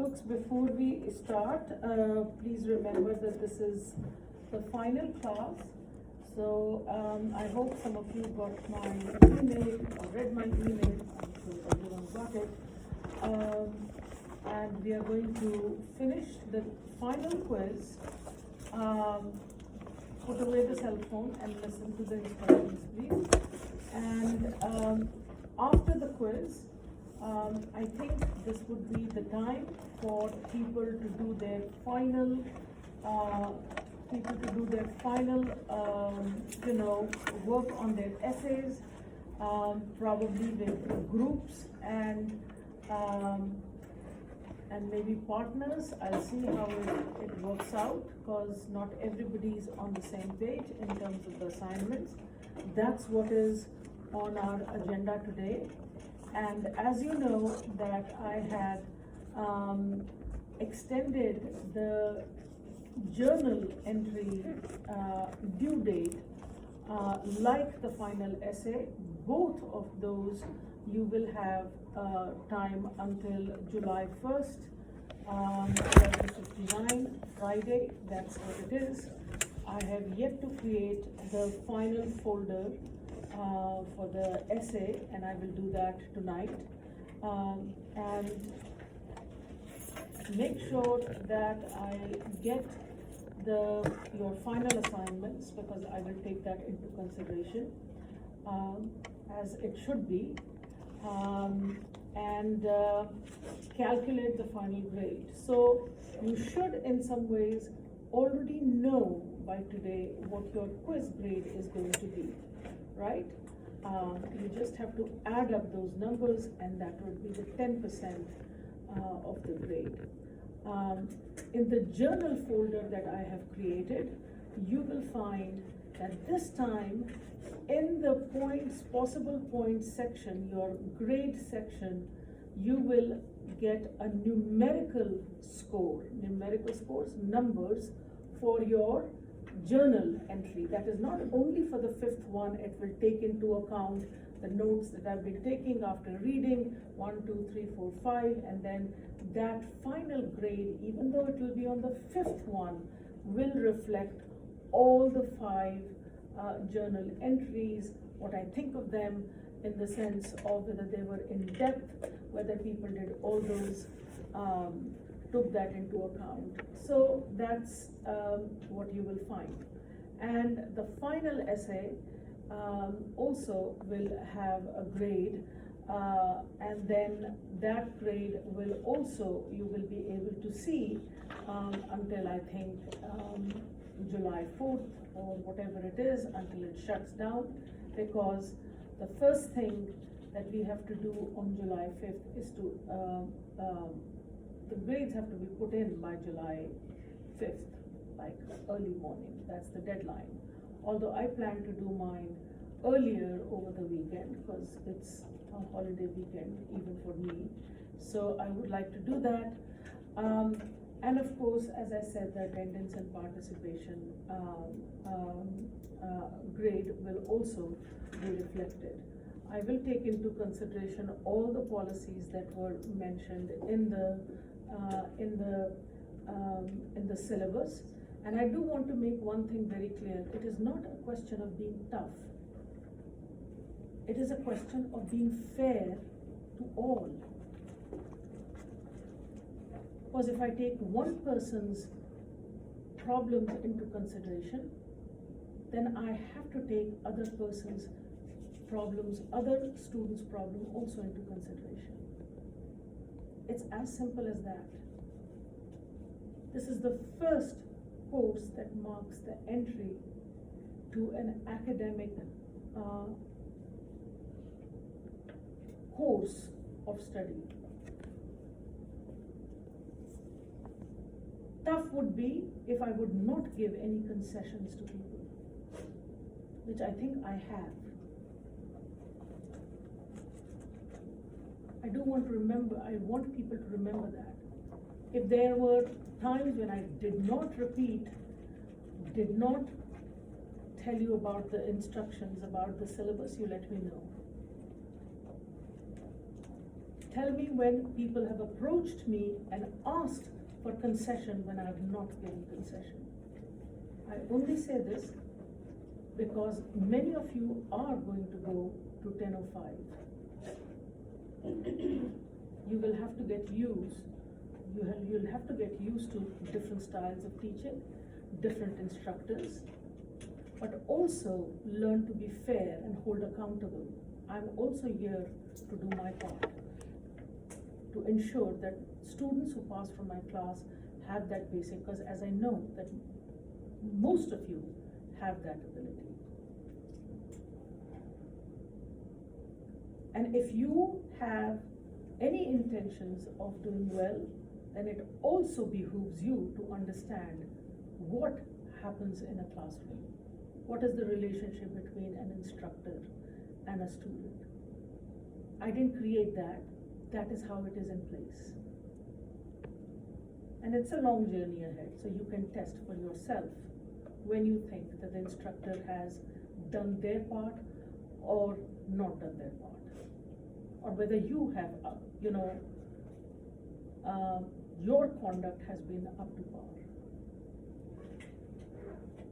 Folks, before we start, please remember that this is the final class. So I hope some of you got my email or read my email. I'm sure everyone got it. And we are going to finish the final quiz. Put away the cell phone and listen to the instructions, please. And after the quiz, I think this would be the time for people to do their final, work on their essays, probably with groups and maybe partners. I'll see how it works out, because not everybody's on the same page in terms of the assignments. That's what is on our agenda today. And as you know, that I had extended the journal entry due date, like the final essay. Both of those you will have time until July 1st, 11:59, Friday. That's what it is. I have yet to create the final folder for the essay, and I will do that tonight. And make sure that I get your final assignments, because I will take that into consideration, as it should be, and calculate the final grade. So you should in some ways already know by today what your quiz grade is going to be, right? You just have to add up those numbers, and that would be the 10% of the grade. In the journal folder that I have created, you will find that this time in the possible points section, your grade section, you will get a numerical scores, numbers for your journal entry. That is not only for the fifth one, it will take into account the notes that I've been taking after reading 1, 2, 3, 4, 5, and then that final grade, even though it will be on the fifth one, will reflect all the 5 journal entries, what I think of them in the sense of whether they were in depth, whether people did all those, took that into account. So that's what you will find. And the final essay also will have a grade, and then that grade will also, you will be able to see until I think July 4th or whatever it is, until it shuts down, because the first thing that we have to do on July 5th is to the grades have to be put in by July 5th, like early morning. That's the deadline. Although I plan to do mine earlier over the weekend, because it's a holiday weekend even for me. So I would like to do that. And of course, as I said, the attendance and participation grade will also be reflected. I will take into consideration all the policies that were mentioned in the syllabus. And I do want to make one thing very clear. It is not a question of being tough. It is a question of being fair to all. Because if I take one person's problems into consideration, then I have to take other person's problems, other students' problem also into consideration. It's as simple as that. This is the first course that marks the entry to an academic course of study. Tough would be if I would not give any concessions to people, which I think I have. I want people to remember that. If there were times when I did not repeat, did not tell you about the instructions, about the syllabus, you let me know. Tell me when people have approached me and asked for concession when I have not given concession. I only say this because many of you are going to go to 10:05. You will have to get used. You'll have to get used to different styles of teaching, different instructors, but also learn to be fair and hold accountable. I'm also here to do my part, to ensure that students who pass from my class have that basic, because as I know that most of you have that ability. And if you have any intentions of doing well, then it also behooves you to understand what happens in a classroom. What is the relationship between an instructor and a student? I didn't create that. That is how it is in place. And it's a long journey ahead, so you can test for yourself when you think that the instructor has done their part or not done their part. Or whether you have, your conduct has been up to par.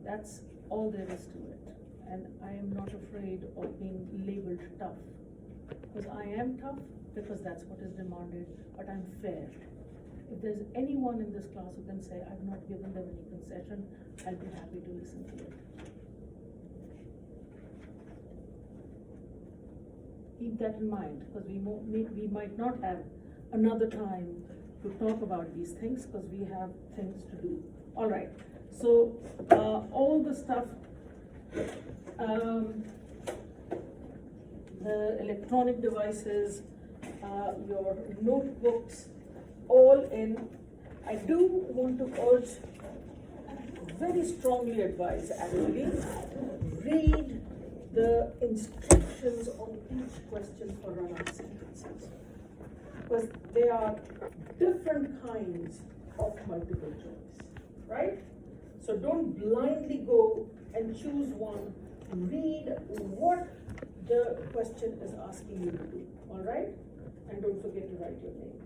That's all there is to it. And I am not afraid of being labeled tough. Because I am tough, because that's what is demanded, but I'm fair. If there's anyone in this class who can say, I've not given them any concession, I'll be happy to listen to it. Keep that in mind, because we might not have another time to talk about these things, because we have things to do. All right, so all the stuff, the electronic devices, your notebooks, all in. I do want to urge, very strongly advise actually, read the instructions on each question for run-up sentences, because there are different kinds of multiple choice, right? So don't blindly go and choose one. Read what the question is asking you to do, all right? And don't forget to write your name.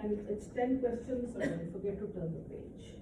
And it's 10 questions, so don't forget to turn the page.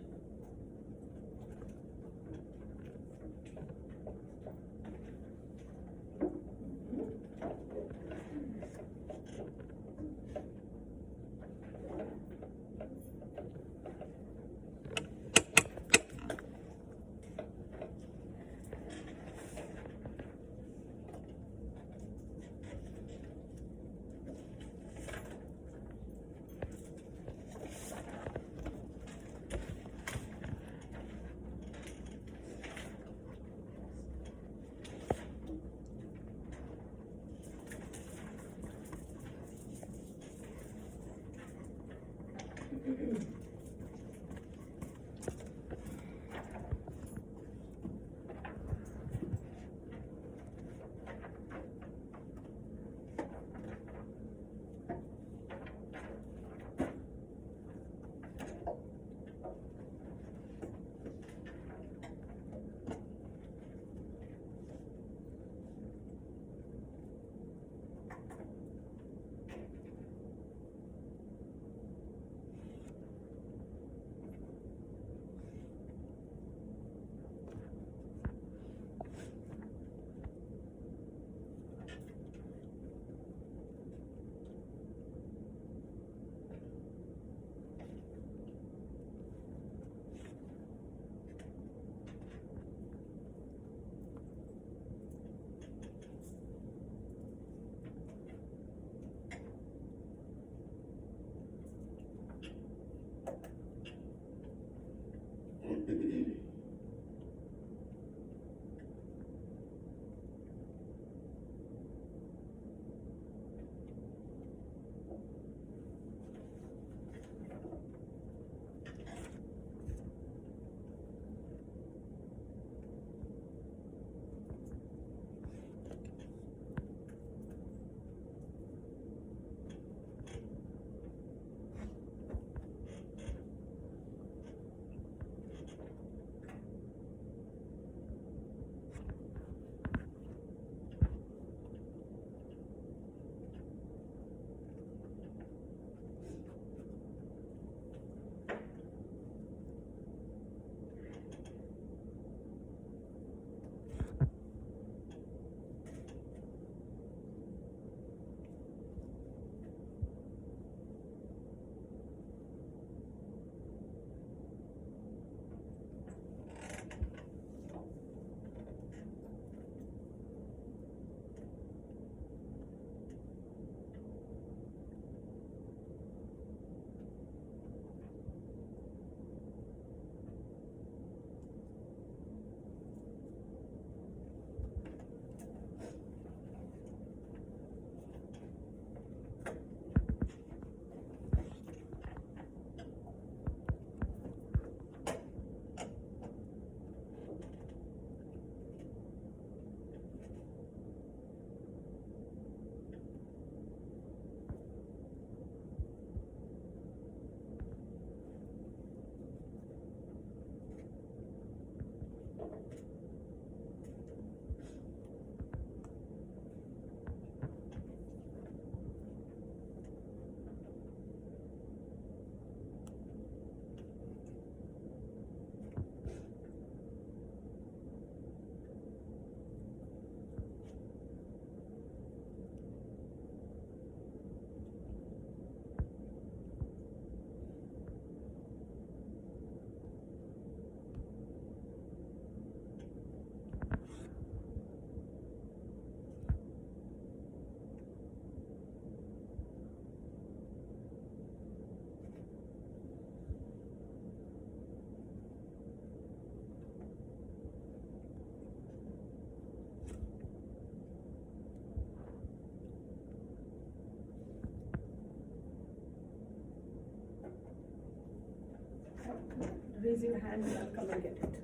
Raise your hand and I'll come and get it.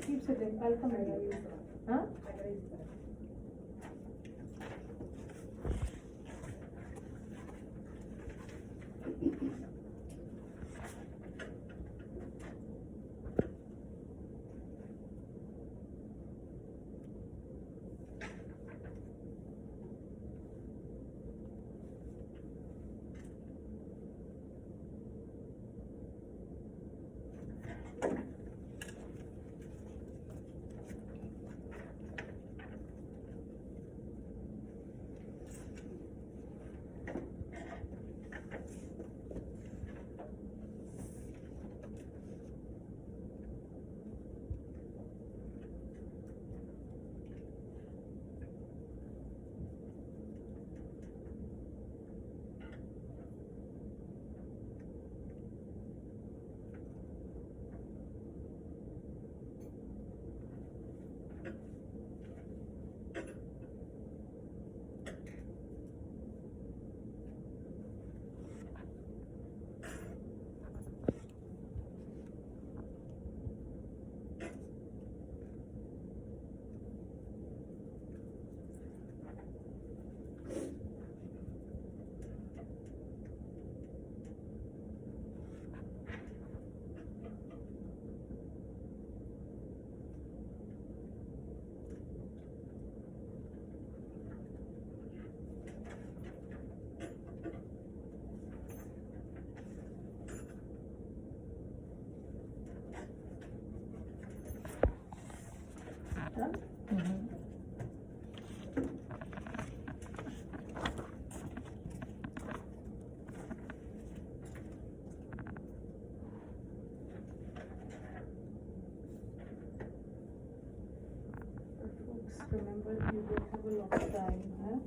Keep sitting. I'll come in. Huh? Remember, you don't have a lot of time, huh?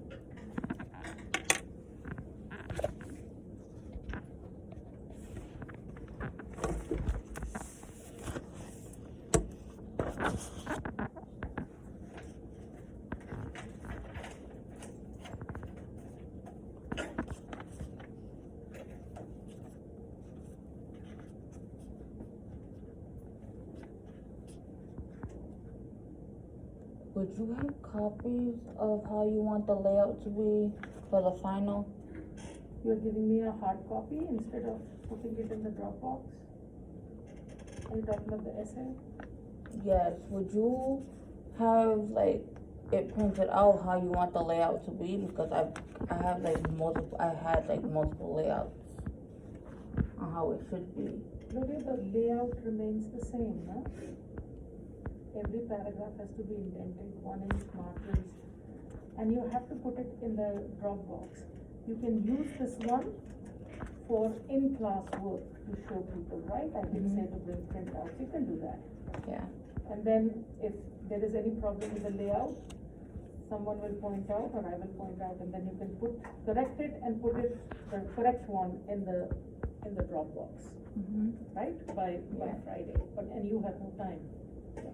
Would you have copies of how you want the layout to be for the final? You're giving me a hard copy instead of putting it in the Dropbox? Are you talking about the essay? Yes. Would you have like it printed out how you want the layout to be? Because I had like multiple layouts on how it should be. Look, the layout remains the same, no? Every paragraph has to be indented, 1 inch margins, and you have to put it in the Dropbox. You can use this one for in-class work to show people, right? I did say to bring printouts, you can do that. Yeah. And then if there is any problem with the layout, someone will point out or I will point out, and then you can correct it and put it, the correct one in the Dropbox, right? By Friday, and you have no time. Okay?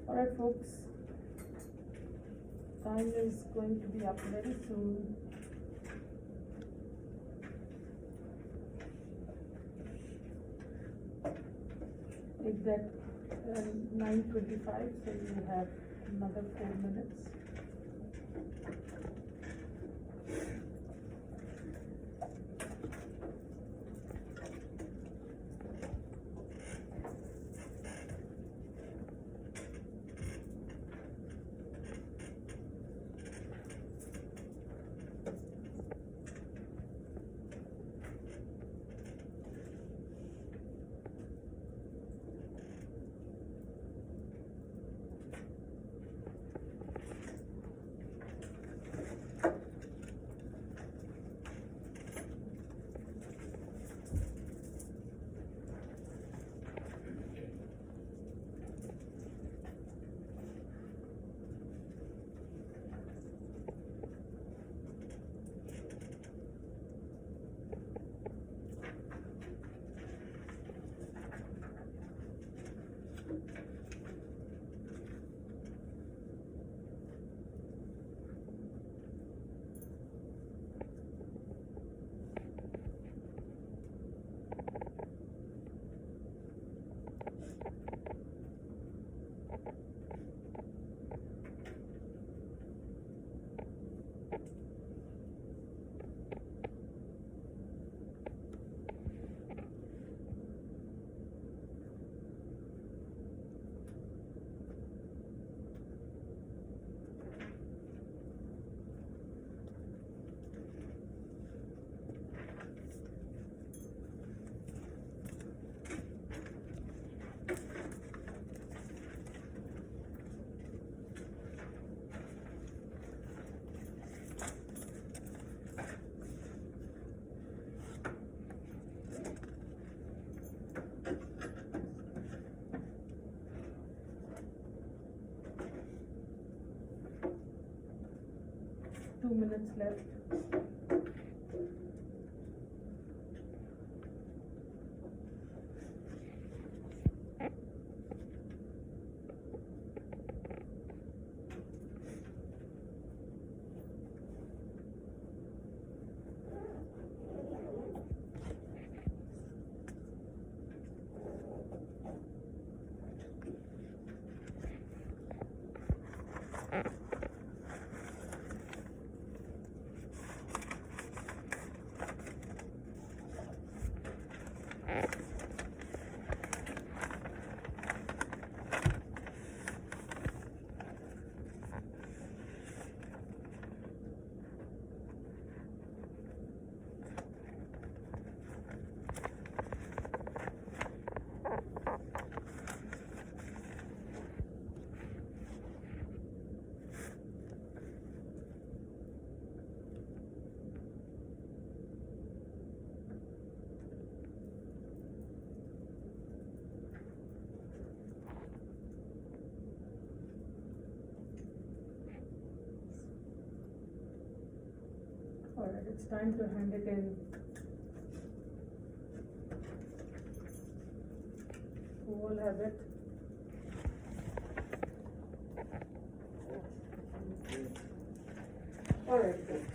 Alright folks, time is going to be up very soon. It's at 9:25, so you have another 4 minutes. Two minutes left. it's time to hand it in. Who will have it? All right, folks.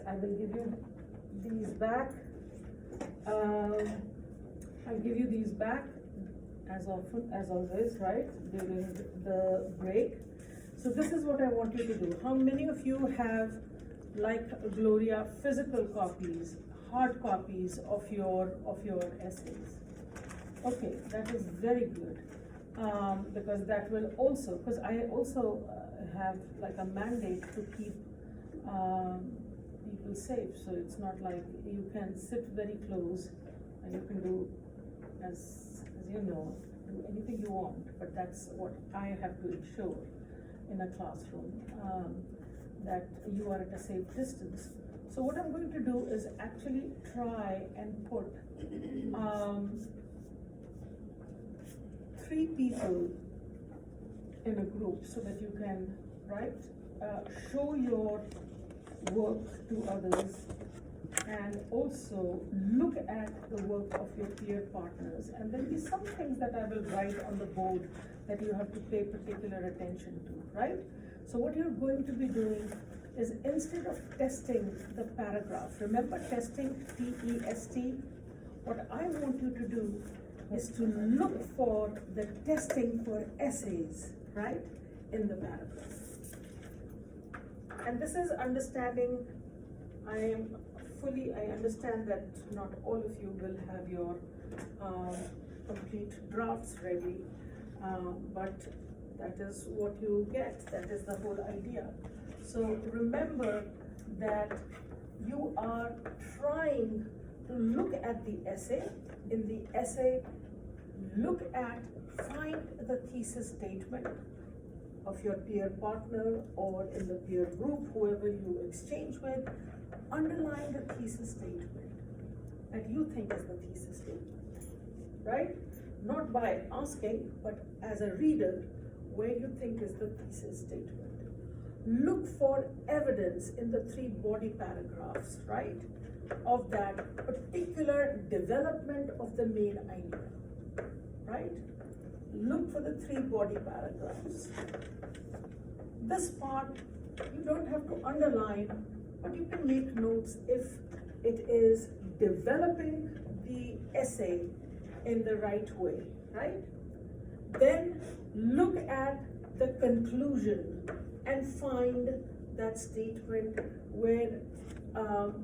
I will give you these back. I'll give you these back as always, right, during the break. So this is what I want you to do. How many of you have, like Gloria, physical copies, hard copies of your essays? Okay, that is very good, because that will also, because I also have like a mandate to keep people safe. So it's not like you can sit very close and you can do, as you know, do anything you want, but that's what I have to ensure in a classroom, that you are at a safe distance. So what I'm going to do is actually try and put 3 people in a group so that you can, right, show your work to others and also look at the work of your peer partners. And there'll be some things that I will write on the board that you have to pay particular attention to, right? So what you're going to be doing is, instead of testing the paragraph, remember testing, T-E-S-T, what I want you to do is to look for the testing for essays, right, in the paragraph. And this is understanding, I understand that not all of you will have your complete drafts ready, but that is what you get, that is the whole idea. So remember that you are trying to look at the essay. In the essay, find the thesis statement of your peer partner or in the peer group, whoever you exchange with. Underline the thesis statement that you think is the thesis statement, right? Not by asking, but as a reader, where you think is the thesis statement. Look for evidence in the 3 body paragraphs, right, of that particular development of the main idea, right? Look for the 3 body paragraphs. This part, you don't have to underline, but you can make notes if it is developing the essay in the right way, right? Then look at the conclusion and find that statement where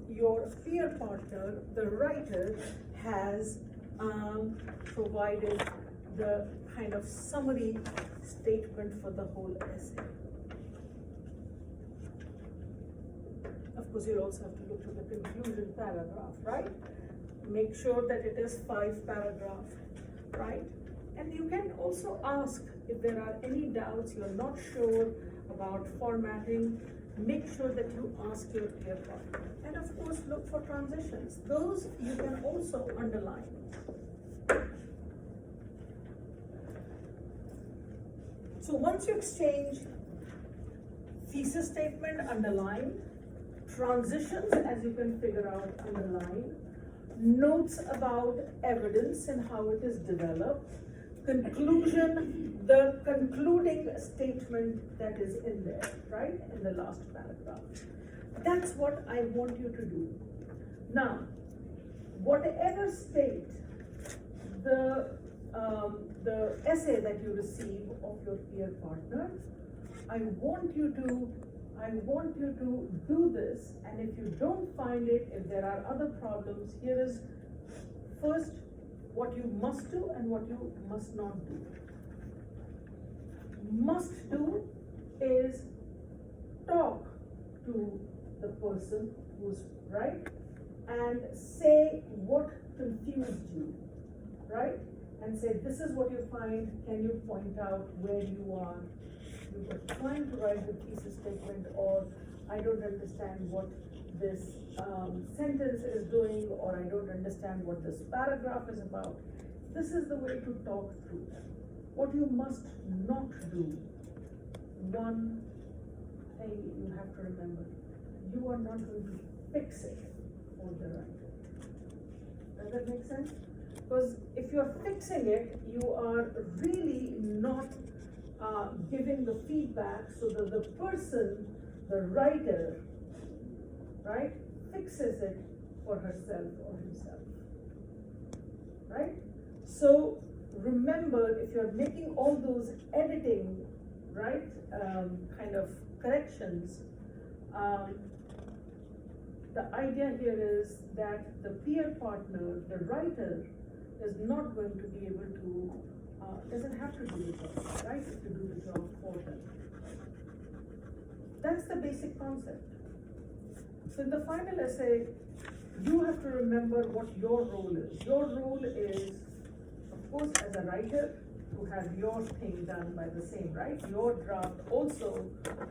your peer partner, the writer, has provided the kind of summary statement for the whole essay. Of course, you'll also have to look to the conclusion paragraph, right? Make sure that it is 5 paragraphs, right? And you can also ask if there are any doubts, you're not sure about formatting, make sure that you ask your peer partner. And of course, look for transitions. Those you can also underline. So once you exchange thesis statement, underline, transitions, as you can figure out, underline, notes about evidence and how it is developed, conclusion, the concluding statement that is in there, right, in the last paragraph. That's what I want you to do. Now, whatever state the essay that you receive of your peer partner, I want you to do this, and if you don't find it, if there are other problems, here is first what you must do and what you must not do. Must do is talk to the person who's right and say what confused you, right? And say, this is what you find, can you point out where you are? You were trying to write the thesis statement, or I don't understand what this sentence is doing, or I don't understand what this paragraph is about. This is the way to talk through them. What you must not do. one thing you have to remember. You are not going to fix it for the writer. Does that make sense? Because if you're fixing it, you are really not giving the feedback so that the person, the writer, right, fixes it for herself or himself, right? So remember, if you're making all those editing, right, kind of corrections, the idea here is that the peer partner, the writer, is not going to be able to, doesn't have to do the job, right, to do the job for them. That's the basic concept. So in the final essay, you have to remember what your role is. Your role is, of course, as a writer, to have your thing done by the same, right? Your draft also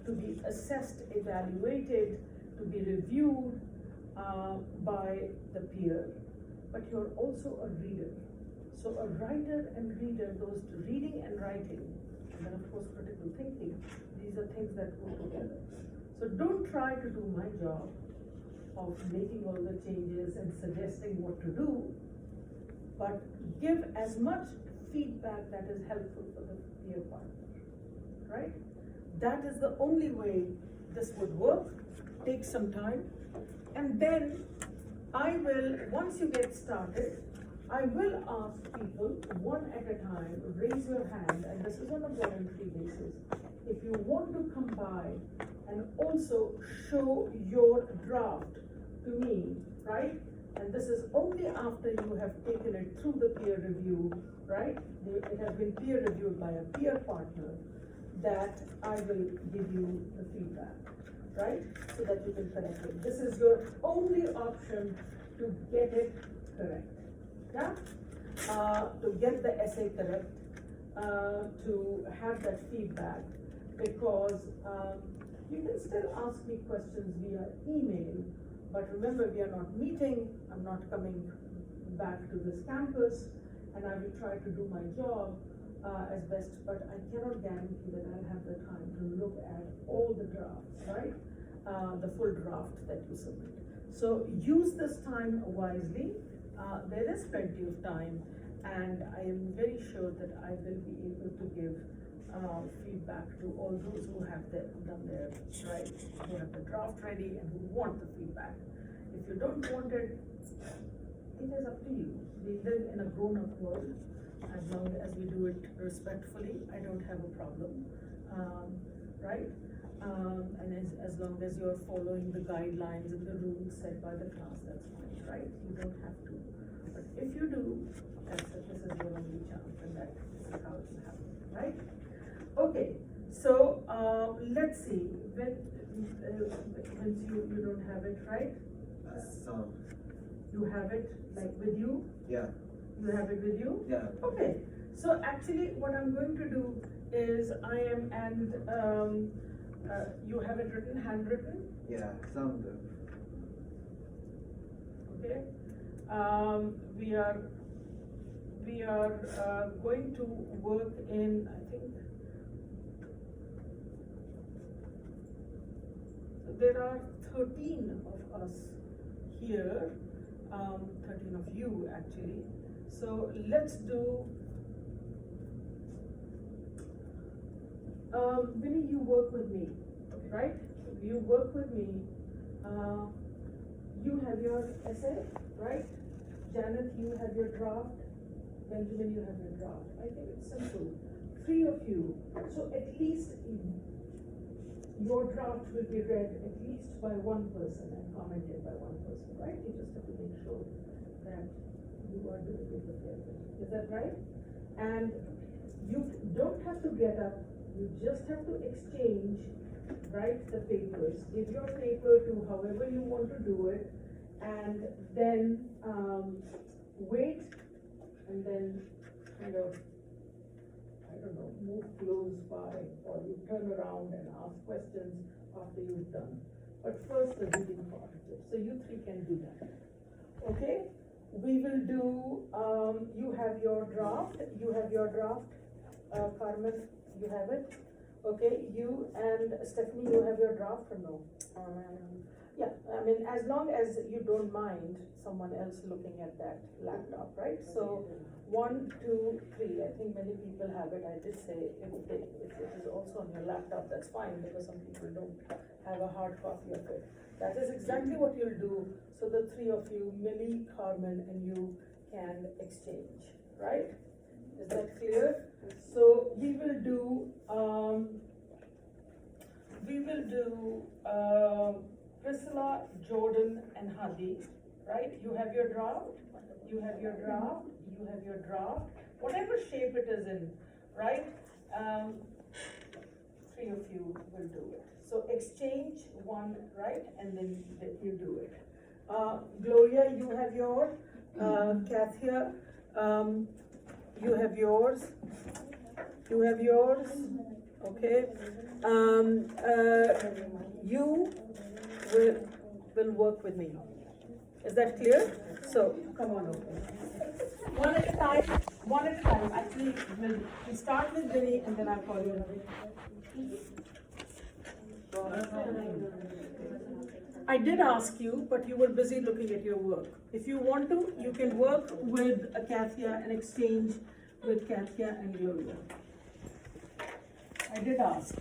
to be assessed, evaluated, to be reviewed by the peer. But you're also a reader. So a writer and reader, those reading and writing, and then of course critical thinking, these are things that go together. So don't try to do my job of making all the changes and suggesting what to do, but give as much feedback that is helpful for the peer partner, right? That is the only way this would work. Take some time, and then I will, once you get started, I will ask people one at a time, raise your hand, and this is on a voluntary basis. If you want to come by and also show your draft to me, right? And this is only after you have taken it through the peer review, right? It has been peer reviewed by a peer partner, that I will give you the feedback, right? So that you can correct it. This is your only option to get it correct. Yeah? To get the essay correct, to have that feedback, because you can still ask me questions via email, but remember, we are not meeting, I'm not coming back to this campus, and I will try to do my job as best, but I cannot guarantee that I'll have the time to look at all the drafts, right? The full draft that you submit. So use this time wisely. There is plenty of time, and I am very sure that I will be able to give feedback to all those who have done their, right, who have the draft ready and who want the feedback. If you don't want it, it is up to you. We live in a grown-up world. As long as we do it respectfully, I don't have a problem, right? And as long as you're following the guidelines and the rules set by the class, that's fine, right? You don't have to. But if you do, this is your only chance, and this is how it will happen, right? Okay, so let's see. When you don't have it, right? So. You have it like with you? Yeah. You have it with you? Yeah. Okay. So actually, what I'm going to do is you have it written, handwritten? Yeah, some do. Okay. We are going to work in, I think, so there are 13 of us here, 13 of you actually. So let's do, Vinny, you work with me, right? You work with me. You have your essay, right? Janet, you have your draft. Benjamin, you have your draft. I think it's simple. 3 of you. So at least your draft will be read at least by one person and commented by one person, right? You just have to make sure that you are doing it with everything. Is that right? And you don't have to get up. You just have to exchange, right, the papers. Give your paper to however you want to do it, and then wait, and then kind of, I don't know, move close by, or you turn around and ask questions after you've done. But first, the reading part of it. So you 3 can do that. Okay? We will do, you have your draft, Carmen, you have it? Okay, you and Stephanie, you have your draft or no? Yeah, I mean, as long as you don't mind someone else looking at that laptop, right? So, 1, 2, 3, I think many people have it. I did say if it is also on your laptop, that's fine, because some people don't have a hard copy of it. That is exactly what you'll do, so the three of you, Millie, Carmen, and you can exchange, right? Is that clear? So, we will do, Priscilla, Jordan, and Hadi, right? You have your draft, you have your draft, you have your draft, whatever shape it is in, right? Three of you will do it. So exchange one, right? And then you do it. Gloria, you have yours. Kathia, you have yours. You have yours. Okay. You will work with me. Is that clear? So, come on over. One at a time, one at a time. Actually, we'll start with Vinny and then I'll call you. I did ask you, but you were busy looking at your work. If you want to, you can work with Kathia and exchange with Kathia and Gloria. I did ask.